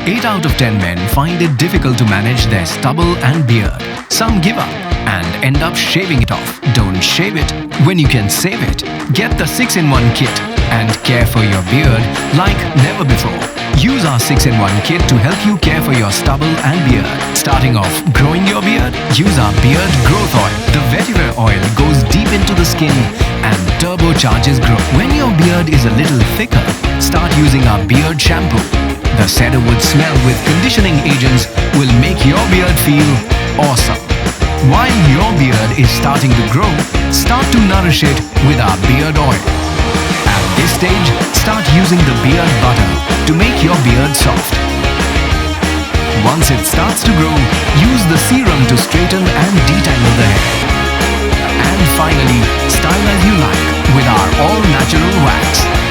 8 out of 10 men find it difficult to manage their stubble and beard. Some give up and end up shaving it off. Don't shave it when you can save it. Get the 6-in-1 kit and care for your beard like never before. Use our 6-in-1 kit to help you care for your stubble and beard. Starting off growing your beard? Use our beard growth oil. The vetiver oil goes deep into the skin and turbocharges growth. When your beard is a little thicker, start using our beard shampoo. The cedarwood smell with conditioning agents will make your beard feel awesome. While your beard is starting to grow, start to nourish it with our beard oil. At this stage, start using the beard butter to make your beard soft. Once it starts to grow, use the serum to straighten and detangle the hair. And finally, style as you like with our all-natural wax.